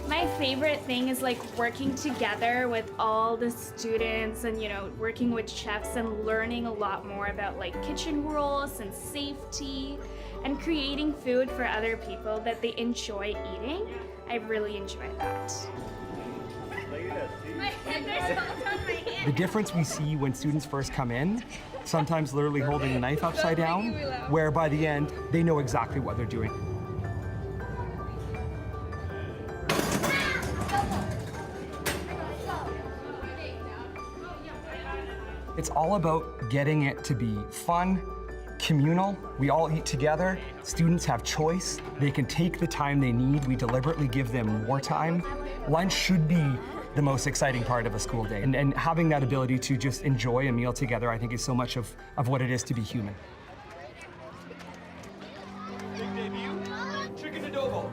My favorite thing is like working together with all the students and, you know, working with chefs and learning a lot more about like kitchen rules and safety and creating food for other people that they enjoy eating. I really enjoy that. The difference we see when students first come in, sometimes literally holding a knife upside down, where by the end, they know exactly what they're doing. It's all about getting it to be fun, communal. We all eat together. Students have choice. They can take the time they need. We deliberately give them more time. Lunch should be the most exciting part of a school day. And having that ability to just enjoy a meal together, I think, is so much of what it is to be human. Chicken adobo.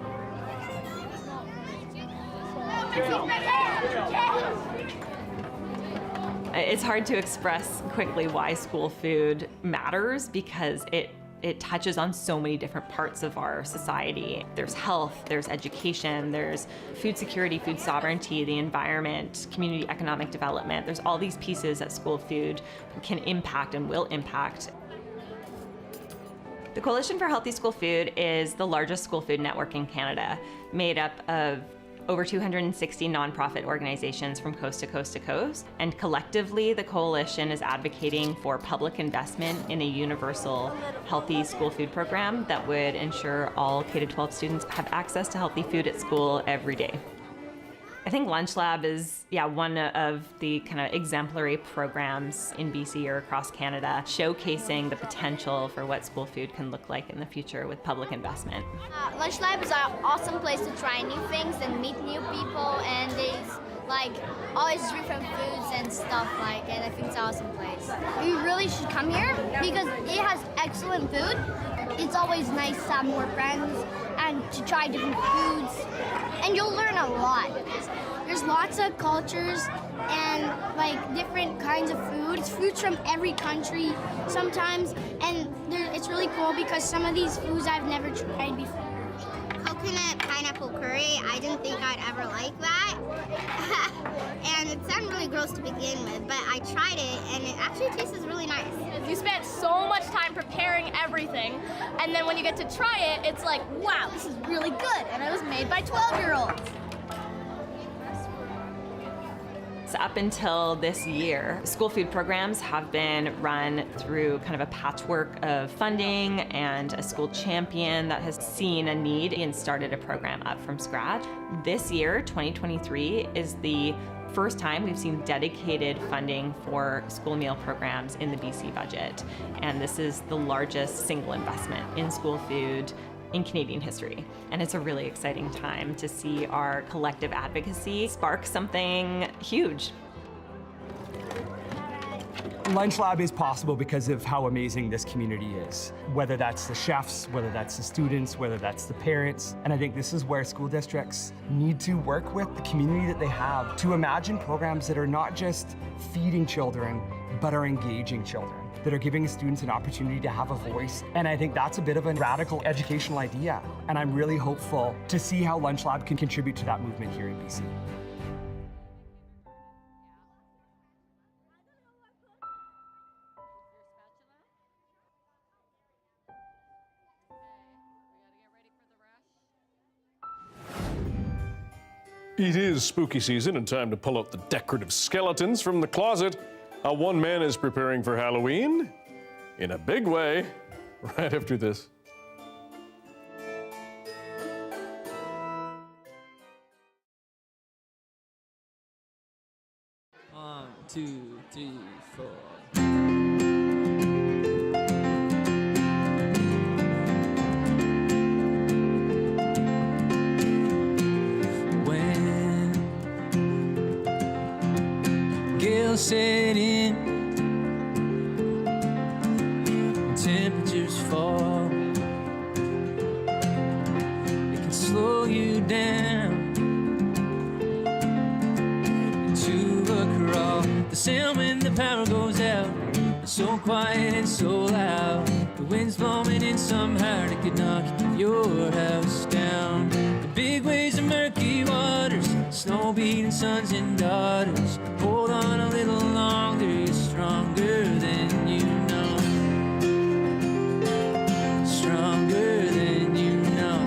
It's hard to express quickly why school food matters because it touches on so many different parts of our society. There's health, there's education, there's food security, food sovereignty, the environment, community economic development. There's all these pieces that school food can impact and will impact. The Coalition for Healthy School Food is the largest school food network in Canada, made up of over 260 nonprofit organizations from coast to coast to coast. And collectively, the coalition is advocating for public investment in a universal healthy school food program that would ensure all K-12 students have access to healthy food at school every day. I think Lunch Lab is, one of the kind of exemplary programs in BC or across Canada, showcasing the potential for what school food can look like in the future with public investment. Lunch Lab is an awesome place to try new things and meet new people, and there's like always different foods and stuff and I think it's an awesome place. You really should come here because it has excellent food. It's always nice to have more friends and to try different foods, and you'll learn a lot. There's lots of cultures and different kinds of foods, foods from every country sometimes, and it's really cool because some of these foods I've never tried before. Coconut pineapple curry, I didn't think I'd ever like that. And it sounded really gross to begin with, but I tried it and it actually tastes really nice. You spent so much time preparing everything, and then when you get to try it, it's like, wow, this is really good, and it was made by 12-year-olds. So up until this year, school food programs have been run through kind of a patchwork of funding and a school champion that has seen a need and started a program up from scratch. This year, 2023, is the first time we've seen dedicated funding for school meal programs in the BC budget. And this is the largest single investment in school food in Canadian history. And it's a really exciting time to see our collective advocacy spark something huge. Lunch Lab is possible because of how amazing this community is. Whether that's the chefs, whether that's the students, whether that's the parents. And I think this is where school districts need to work with the community that they have to imagine programs that are not just feeding children, but are engaging children. that are giving students an opportunity to have a voice. And I think that's a bit of a radical educational idea. And I'm really hopeful to see how Lunch Lab can contribute to that movement here in BC. It is spooky season and time to pull out the decorative skeletons from the closet. One man is preparing for Halloween in a big way right after this. One, two, three, four. Set in, temperatures fall, it can slow you down into a crawl. The sound when the power goes out, it's so quiet and so loud. The wind's blowing in somehow it could knock your house down. The big waves of murky waters, snow beating sons and daughters. Hold on a little longer, you're stronger than you know. Stronger than you know.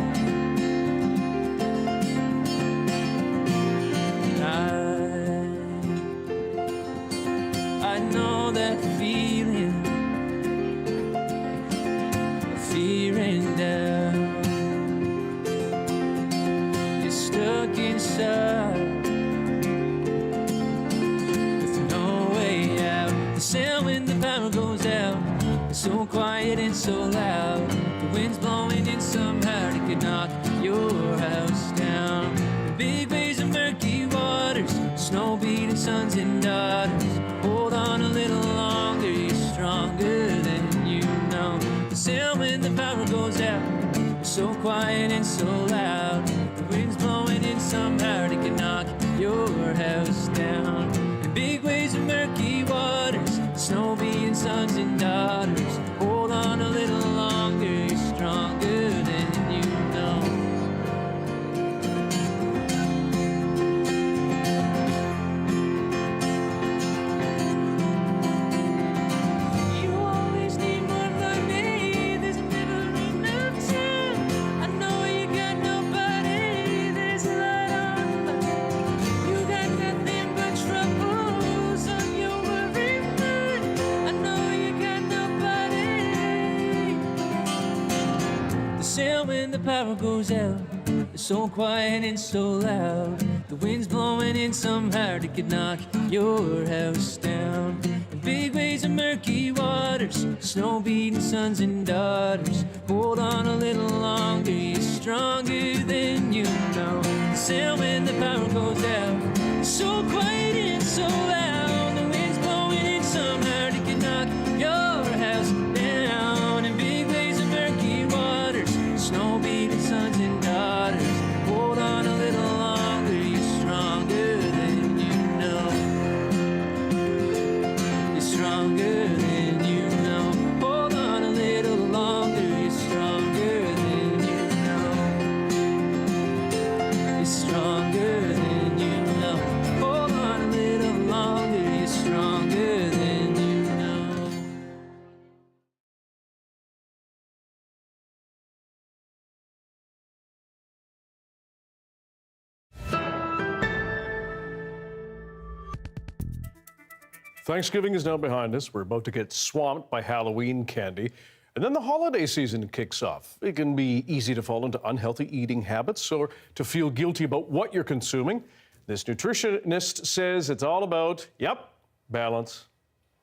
I know that feeling of fear and doubt. You're stuck inside. Sound when the power goes out, it's so quiet and so loud. The wind's blowing in somehow it could knock your house down. The big waves of murky waters, snow beating sons and daughters. Hold on a little longer, you're stronger than you know. The sound when the power goes out, it's so quiet and so loud. The wind's blowing in somehow it could knock your house down. The big waves of murky waters, snow beating sons and daughters. Hold on a little longer, you're stronger than you know. You always need more money, there's never enough time. I know you got nobody, there's a lot on the line. You got nothing but troubles on your worry mind. I know you got nobody. The sound when the power goes out, it's so quiet and so loud. The wind's blowing in somehow it could knock your house down. The big waves of murky waters, snow beating sons and daughters. Hold on a little longer, you're stronger than you know. The sound when the power goes out, so quiet and so loud. The wind's blowing in somehow it could knock your house down. And big waves of murky waters, snow beating sons and daughters. Hold on a little longer, you're stronger than you know. You're stronger than you know. Hold on a little longer, you're stronger than you know. You're stronger than you know. Hold on a little longer, you're stronger than you know. Thanksgiving is now behind us. We're about to get swamped by Halloween candy. And then the holiday season kicks off. It can be easy to fall into unhealthy eating habits or to feel guilty about what you're consuming. This nutritionist says it's all about, balance.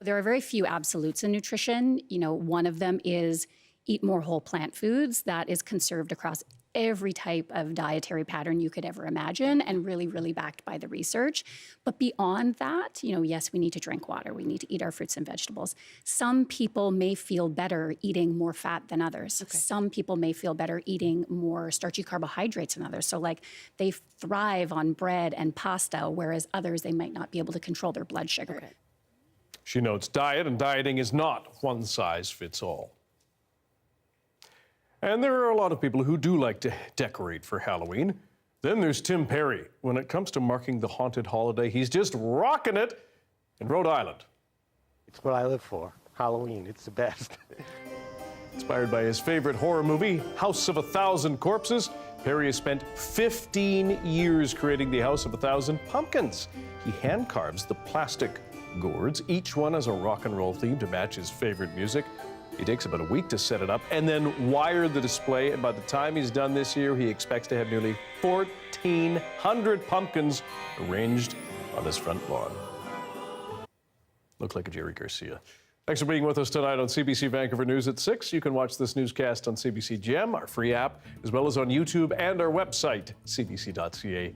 There are very few absolutes in nutrition. You know, one of them is eat more whole plant foods. That is conserved across every type of dietary pattern you could ever imagine and really, really backed by the research. But beyond that, you know, yes, we need to drink water. We need to eat our fruits and vegetables. Some people may feel better eating more fat than others. Okay. Some people may feel better eating more starchy carbohydrates than others. So like they thrive on bread and pasta, whereas others, they might not be able to control their blood sugar. Okay. She notes diet and dieting is not one size fits all. And there are a lot of people who do like to decorate for Halloween. Then there's Tim Perry. When it comes to marking the haunted holiday, he's just rocking it in Rhode Island. It's what I live for, Halloween. It's the best. Inspired by his favorite horror movie, House of a Thousand Corpses, Perry has spent 15 years creating the House of a Thousand Pumpkins. He hand carves the plastic gourds. Each one has a rock and roll theme to match his favorite music. He takes about a week to set it up and then wire the display. And by the time he's done this year, he expects to have nearly 1,400 pumpkins arranged on his front lawn. Look like a Jerry Garcia. Thanks for being with us tonight on CBC Vancouver News at 6. You can watch this newscast on CBC Gem, our free app, as well as on YouTube and our website, cbc.ca/BC.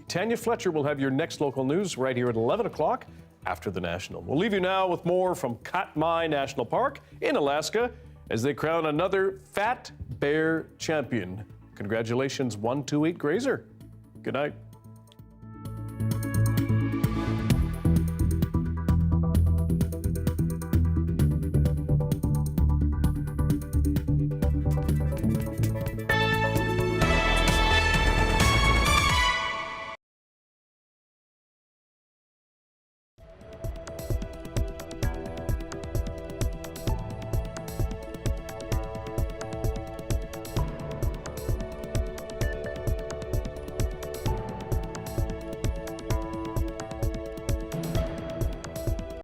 Tanya Fletcher will have your next local news right here at 11 o'clock after the National. We'll leave you now with more from Katmai National Park in Alaska as they crown another Fat Bear champion. Congratulations, 128 Grazer. Good night.